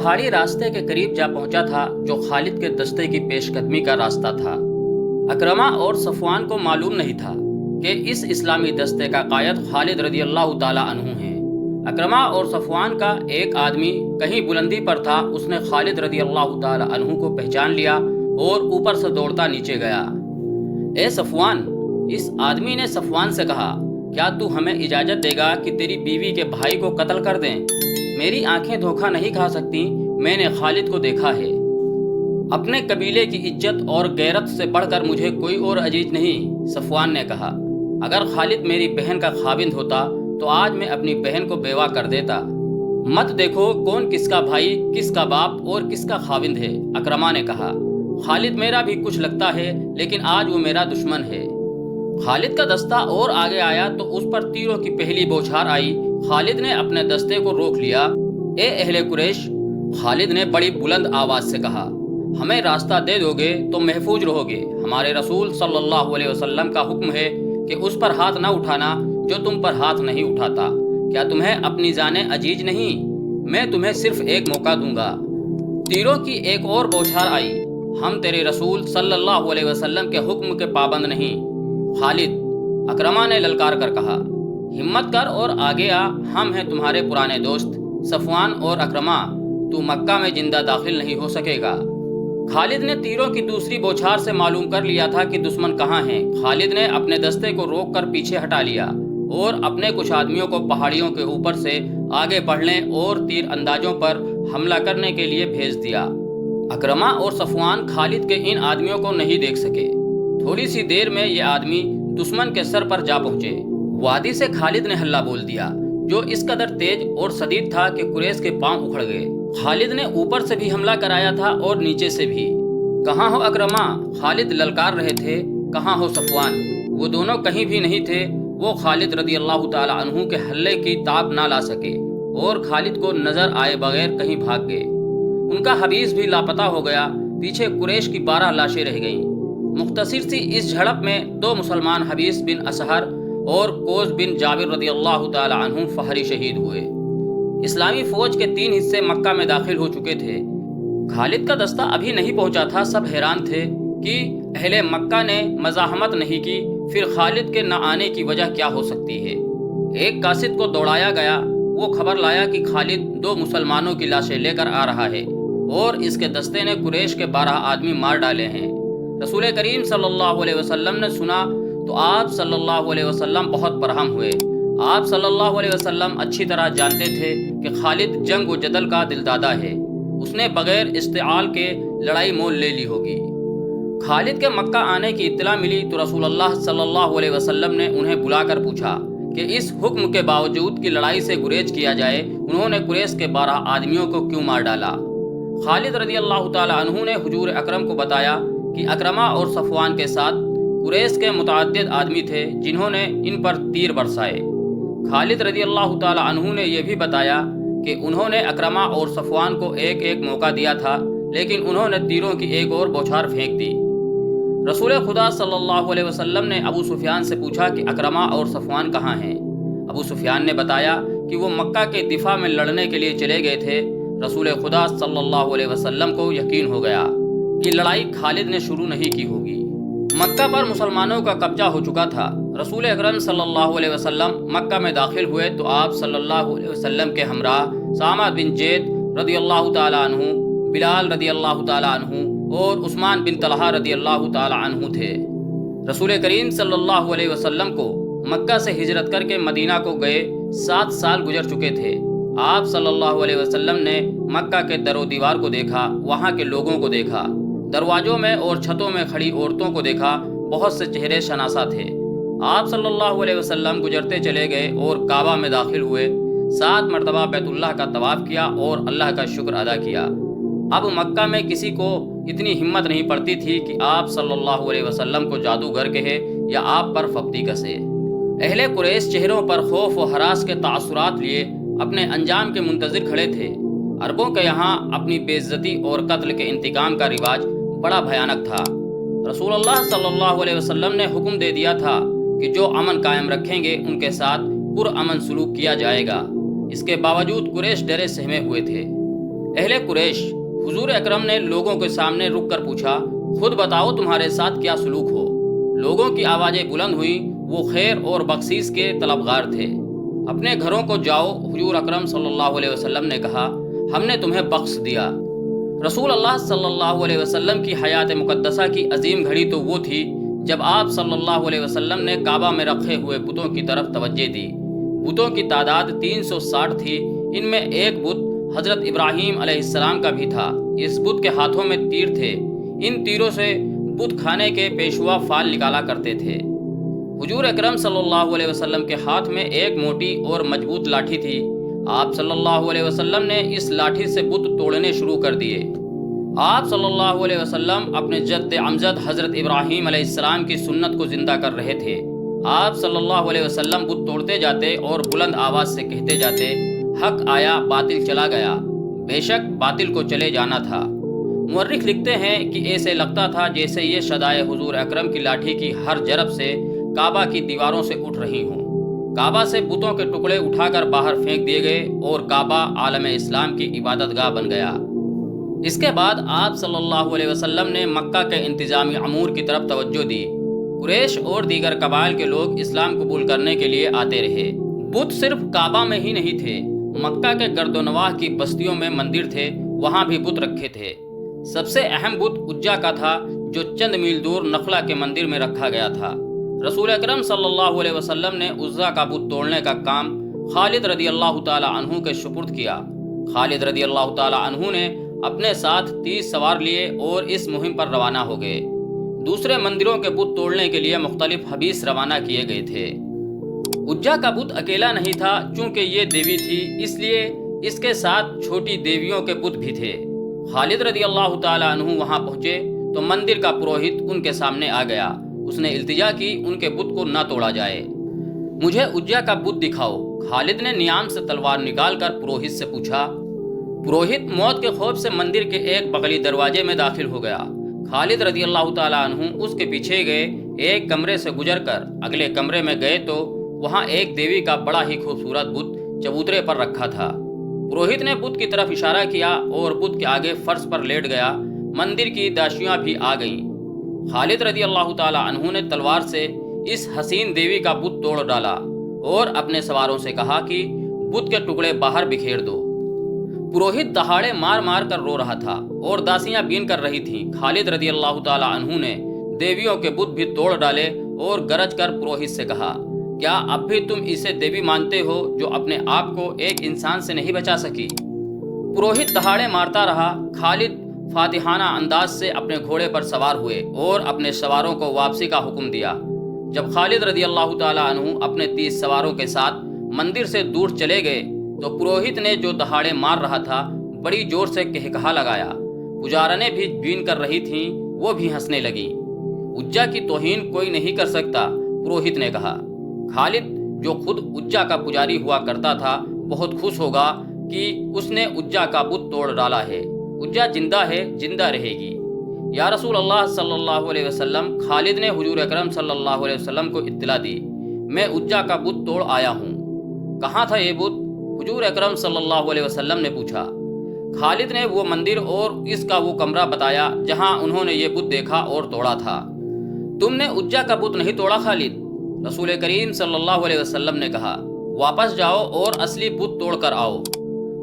پہاڑی راستے کے قریب جا پہنچا تھا جو خالد کے دستے کی پیش قدمی کا راستہ تھا۔ اکرمہ اور صفوان کو معلوم نہیں تھا کہ اس اسلامی دستے کا قائد خالد رضی اللہ تعالیٰ عنہ ہے۔ اکرمہ اور صفوان کا ایک آدمی کہیں بلندی پر تھا، اس نے خالد رضی اللہ تعالیٰ عنہ کو پہچان لیا اور اوپر سے دوڑتا نیچے گیا۔ اے صفوان، اس آدمی نے صفوان سے کہا، کیا تو ہمیں اجازت دے گا کہ تیری بیوی کے بھائی کو قتل کر دیں؟ میری آنکھیں دھوکہ نہیں کھا سکتی، میں نے خالد کو دیکھا ہے۔ اپنے قبیلے کی عزت اور غیرت سے بڑھ کر مجھے کوئی اور عزیز نہیں، صفوان نے کہا۔ اگر خالد میری بہن کا خاوند ہوتا تو آج میں اپنی بہن کو بیوہ کر دیتا۔ مت دیکھو کون کس کا بھائی، کس کا باپ اور کس کا خاوند ہے، اکرمہ نے کہا۔ خالد میرا بھی کچھ لگتا ہے لیکن آج وہ میرا دشمن ہے۔ خالد کا دستہ اور آگے آیا تو اس پر تیروں کی پہلی بوچھار آئی۔ خالد نے اپنے دستے کو روک لیا۔ اے اہل قریش، خالد نے بڑی بلند آواز سے کہا، ہمیں راستہ دے دو گے تو محفوظ رہو گے۔ ہمارے رسول صلی اللہ علیہ وسلم کا حکم ہے کہ اس پر ہاتھ نہ اٹھانا جو تم پر ہاتھ نہیں اٹھاتا۔ کیا تمہیں اپنی جانیں عزیز نہیں؟ میں تمہیں صرف ایک موقع دوں گا۔ تیروں کی ایک اور بوچھار آئی۔ ہم تیرے رسول صلی اللہ علیہ وسلم کے حکم کے پابند نہیں۔ خالد، اکرمہ نے للکار کر کہا، ہمت کر اور آگے آ، ہم ہیں تمہارے پرانے دوست صفوان اور اکرمہ، تو مکہ میں زندہ داخل نہیں ہو سکے گا۔ خالد نے تیروں کی دوسری بوچھار سے معلوم کر لیا تھا کہ دشمن کہاں ہیں۔ خالد نے اپنے دستے کو روک کر پیچھے ہٹا لیا اور اپنے کچھ آدمیوں کو پہاڑیوں کے اوپر سے آگے بڑھنے اور تیر اندازوں پر حملہ کرنے کے لیے بھیج دیا۔ اکرمہ اور صفوان خالد کے ان آدمیوں کو نہیں دیکھ سکے۔ تھوڑی سی دیر میں یہ آدمی دشمن کے سر پر جا پہنچے۔ وادی سے خالد نے حلہ بول دیا جو اس قدر تیز اور شدید تھا کہ قریش کے پاؤں اکھڑ گئے۔ خالد نے اوپر سے بھی حملہ کرایا تھا اور نیچے سے بھی۔ کہاں ہو اکرمہ؟ خالد للکار رہے تھے۔ کہاں ہو صفوان؟ وہ دونوں کہیں بھی نہیں تھے۔ وہ خالد رضی اللہ تعالیٰ عنہ کے حلے کی تاب نہ لا سکے اور خالد کو نظر آئے بغیر کہیں بھاگ گئے۔ ان کا حبیس بھی لاپتہ ہو گیا۔ پیچھے قریش کی 12 لاشیں رہ گئیں۔ مختصر سی اس جھڑپ میں 2 مسلمان حبیس بن اسہر اور کوز بن جابر رضی اللہ تعالی عنہ فہری شہید ہوئے۔ اسلامی فوج کے 3 حصے مکہ میں داخل ہو چکے تھے۔ خالد کا دستہ ابھی نہیں پہنچا تھا۔ سب حیران تھے کہ اہل مکہ نے مزاحمت نہیں کی، پھر خالد کے نہ آنے کی وجہ کیا ہو سکتی ہے؟ ایک قاصد کو دوڑایا گیا۔ وہ خبر لایا کہ خالد 2 مسلمانوں کی لاشیں لے کر آ رہا ہے اور اس کے دستے نے قریش کے 12 آدمی مار ڈالے ہیں۔ رسول کریم صلی اللہ علیہ وسلم نے سنا تو آپ صلی اللہ علیہ وسلم بہت برہم ہوئے۔ آپ صلی اللہ علیہ وسلم اچھی طرح جانتے تھے کہ خالد جنگ و جدل کا دلدادہ ہے۔ اس نے بغیر استعال کے لڑائی مول لے لی ہوگی۔ خالد کے مکہ آنے کی اطلاع ملی تو رسول اللہ صلی اللہ علیہ وسلم نے انہیں بلا کر پوچھا کہ اس حکم کے باوجود کہ لڑائی سے گریز کیا جائے، انہوں نے قریش کے 12 آدمیوں کو کیوں مار ڈالا؟ خالد رضی اللہ تعالی عنہ نے حضور اکرم کو بتایا کہ اکرمہ اور صفوان کے ساتھ قریش کے متعدد آدمی تھے جنہوں نے ان پر تیر برسائے۔ خالد رضی اللہ تعالی عنہ نے یہ بھی بتایا کہ انہوں نے اکرمہ اور صفوان کو ایک ایک موقع دیا تھا، لیکن انہوں نے تیروں کی ایک اور بوچھار پھینک دی۔ رسول خدا صلی اللہ علیہ وسلم نے ابو سفیان سے پوچھا کہ اکرمہ اور صفوان کہاں ہیں؟ ابو سفیان نے بتایا کہ وہ مکہ کے دفاع میں لڑنے کے لیے چلے گئے تھے۔ رسول خدا صلی اللہ علیہ وسلم کو یقین ہو گیا کہ لڑائی خالد نے شروع نہیں کی ہوگی۔ مکہ پر مسلمانوں کا قبضہ ہو چکا تھا۔ رسول اکرم صلی اللہ علیہ وسلم مکہ میں داخل ہوئے تو آپ صلی اللہ علیہ وسلم کے ہمراہ سامہ بن زید رضی اللہ تعالی عنہ، بلال رضی اللہ تعالی عنہ اور عثمان بن طلحہ رضی اللہ تعالی عنہ تھے۔ رسول کریم صلی اللہ علیہ وسلم کو مکہ سے ہجرت کر کے مدینہ کو گئے 7 سال گزر چکے تھے۔ آپ صلی اللہ علیہ وسلم نے مکہ کے در و دیوار کو دیکھا، وہاں کے لوگوں کو دیکھا، دروازوں میں اور چھتوں میں کھڑی عورتوں کو دیکھا، بہت سے چہرے شناسا تھے۔ آپ صلی اللہ علیہ وسلم گزرتے چلے گئے اور کعبہ میں داخل ہوئے، 7 مرتبہ بیت اللہ کا طواف کیا اور اللہ کا شکر ادا کیا۔ اب مکہ میں کسی کو اتنی ہمت نہیں پڑتی تھی کہ آپ صلی اللہ علیہ وسلم کو جادوگر کہے یا آپ پر فپتی کسے۔ اہل قریش چہروں پر خوف و ہراس کے تاثرات لیے اپنے انجام کے منتظر کھڑے تھے۔ عربوں کے یہاں اپنی بے عزتی اور قتل کے انتقام کا رواج بڑا بھیانک تھا۔ رسول اللہ صلی اللہ علیہ وسلم نے حکم دے دیا تھا کہ جو امن قائم رکھیں گے ان کے ساتھ پرامن سلوک کیا جائے گا۔ اس کے باوجود قریش ڈرے سہمے ہوئے تھے۔ اہل قریش، حضور اکرم نے لوگوں کے سامنے رک کر پوچھا، خود بتاؤ تمہارے ساتھ کیا سلوک ہو؟ لوگوں کی آوازیں بلند ہوئیں، وہ خیر اور بخشش کے طلبگار تھے۔ اپنے گھروں کو جاؤ، حضور اکرم صلی اللہ علیہ وسلم نے کہا، ہم نے تمہیں بخش دیا۔ رسول اللہ صلی اللہ علیہ وسلم کی حیات مقدسہ کی عظیم گھڑی تو وہ تھی جب آپ صلی اللہ علیہ وسلم نے کعبہ میں رکھے ہوئے بتوں کی طرف توجہ دی۔ بتوں کی تعداد 360 تھی۔ ان میں ایک بت حضرت ابراہیم علیہ السلام کا بھی تھا۔ اس بت کے ہاتھوں میں تیر تھے۔ ان تیروں سے بت کھانے کے پیشوا فال نکالا کرتے تھے۔ حضور اکرم صلی اللہ علیہ وسلم کے ہاتھ میں ایک موٹی اور مضبوط لاٹھی تھی۔ آپ صلی اللہ علیہ وسلم نے اس لاٹھی سے بت توڑنے شروع کر دیے۔ آپ صلی اللہ علیہ وسلم اپنے جد امجد حضرت ابراہیم علیہ السلام کی سنت کو زندہ کر رہے تھے۔ آپ صلی اللہ علیہ وسلم بت توڑتے جاتے اور بلند آواز سے کہتے جاتے، حق آیا باطل چلا گیا، بے شک باطل کو چلے جانا تھا۔ مورخ لکھتے ہیں کہ ایسے لگتا تھا جیسے یہ شدائے حضور اکرم کی لاٹھی کی ہر جرب سے کعبہ کی دیواروں سے اٹھ رہی ہوں۔ کعبہ سے بتوں کے ٹکڑے اٹھا کر باہر پھینک دیے گئے اور کعبہ عالم اسلام کی عبادت گاہ بن گیا۔ اس کے بعد آپ صلی اللہ علیہ وسلم نے مکہ کے انتظامی امور کی طرف توجہ دی۔ قریش اور دیگر قبائل کے لوگ اسلام قبول کرنے کے لیے آتے رہے۔ بت صرف کعبہ میں ہی نہیں تھے، مکہ کے گرد و نواح کی بستیوں میں مندر تھے، وہاں بھی بت رکھے تھے۔ سب سے اہم بت عجا کا تھا، جو چند میل دور نخلا کے مندر میں رکھا گیا تھا۔ رسول اکرم صلی اللہ علیہ وسلم نے عزا کا بت توڑنے کا کام خالد رضی اللہ تعالی عنہ کے سپرد کیا۔ خالد رضی اللہ تعالی عنہ نے اپنے ساتھ 30 سوار لیے اور اس مہم پر روانہ ہو گئے۔ دوسرے مندروں کے بت توڑنے کے لیے مختلف حبیس روانہ کیے گئے تھے۔ عجا کا بت اکیلا نہیں تھا، چونکہ یہ دیوی تھی اس لیے اس کے ساتھ چھوٹی دیویوں کے بت بھی تھے۔ خالد رضی اللہ تعالی عنہ وہاں پہنچے تو مندر کا پروہت ان کے سامنے آ گیا۔ اس نے التجا کی ان کے بت کو نہ توڑا جائے۔ مجھے عجا کا بت دکھاؤ۔ خالد نے نیام سے تلوار نکال کر پروہت سے پوچھا۔ پروہت موت کے خوف سے مندر کے ایک بغلی دروازے میں داخل ہو گیا۔ خالد رضی اللہ تعالی عنہ اس کے پیچھے گئے، ایک کمرے سے گزر کر اگلے کمرے میں گئے تو وہاں ایک دیوی کا بڑا ہی خوبصورت بت چبوترے پر رکھا تھا۔ پروہت نے بت کی طرف اشارہ کیا اور بت کے آگے فرش پر لیٹ گیا۔ مندر کی داشیاں بھی آ گئیں۔ خالد رضی اللہ تعالی عنہ نے تلوار سے اس حسین دیوی کا بت توڑ ڈالا اور اپنے سواروں سے کہا کہ بت کے ٹکڑے باہر بکھیر دو۔ پروہت دہاڑے مار مار کر رو رہا تھا اور داسیاں بین کر رہی تھیں۔ خالد رضی اللہ تعالی عنہ نے دیویوں کے بت بھی توڑ ڈالے اور گرج کر پروہت سے کہا، کیا اب بھی تم اسے دیوی مانتے ہو جو اپنے آپ کو ایک انسان سے نہیں بچا سکی؟ پروہت دہاڑے مارتا رہا۔ خالد فاتحانہ انداز سے اپنے گھوڑے پر سوار ہوئے اور اپنے سواروں کو واپسی کا حکم دیا۔ جب خالد رضی اللہ تعالی عنہ اپنے 30 سواروں کے ساتھ مندر سے دور چلے گئے تو پروہت نے جو دہاڑے مار رہا تھا بڑی زور سے کہا لگایا۔ پجارنیں بھی بین کر رہی تھیں، وہ بھی ہنسنے لگیں۔ عجا کی توہین کوئی نہیں کر سکتا، پروہت نے کہا۔ خالد جو خود عجا کا پجاری ہوا کرتا تھا بہت خوش ہوگا کہ اس نے عجا کا بت توڑ ڈالا ہے۔ عجا زندہ ہے، زندہ رہے گی۔ یا رسول اللہ صلی اللہ علیہ وسلم، خالد نے حضور اکرم صلی اللہ علیہ وسلم کو اطلاع دی، میں عجا کا بت توڑ آیا ہوں۔ کہاں تھا یہ بت؟ حضور اکرم صلی اللہ علیہ وسلم نے پوچھا۔ خالد نے وہ مندر اور اس کا وہ کمرہ بتایا جہاں انہوں نے یہ بت دیکھا اور توڑا تھا۔ تم نے عجا کا بت نہیں توڑا خالد؟ رسول کریم صلی اللہ علیہ وسلم نے کہا، واپس جاؤ اور اصلی بت توڑ کر آؤ۔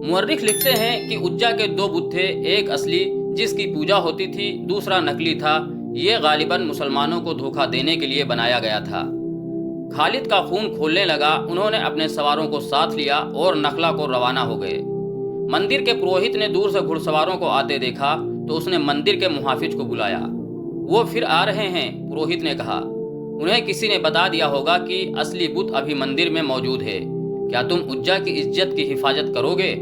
مورخ لکھتے ہیں کہ عجا کے 2 بت تھے، ایک اصلی جس کی پوجا ہوتی تھی، دوسرا نقلی تھا۔ یہ غالباً مسلمانوں کو دھوکہ دینے کے لیے بنایا گیا تھا۔ خالد کا خون کھولنے لگا۔ انہوں نے اپنے سواروں کو ساتھ لیا اور نخلا کو روانہ ہو گئے۔ مندر کے پروہت نے دور سے گھڑ سواروں کو آتے دیکھا تو اس نے مندر کے محافظ کو بلایا۔ وہ پھر آ رہے ہیں، پروہت نے کہا۔ انہیں کسی نے بتا دیا ہوگا کہ اصلی بت ابھی مندر میں موجود ہے۔ کیا تم عجا کی عزت کی حفاظت کرو گے؟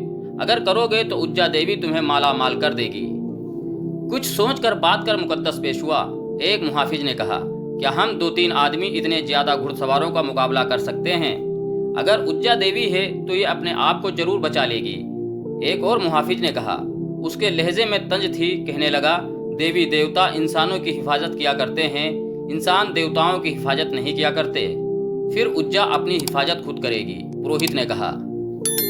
اگر کرو گے تو عجا دیوی تمہیں مالا مال کر دے گی۔ کچھ سوچ کر بات کر مقدس پیش ہوا۔ ایک محافظ نے کہا، کیا ہم 2-3 آدمی اتنے زیادہ گھڑ سواروں کا مقابلہ کر سکتے ہیں؟ اگر عجا دیوی ہے تو یہ اپنے آپ کو ضرور بچا لے گی۔ ایک اور محافظ نے کہا، اس کے لہجے میں طنز تھی، کہنے لگا، دیوی دیوتا انسانوں کی حفاظت کیا کرتے ہیں، انسان دیوتاؤں کی حفاظت نہیں کیا کرتے۔ پھر عجا اپنی حفاظت خود کرے گی، پروہت نے کہا۔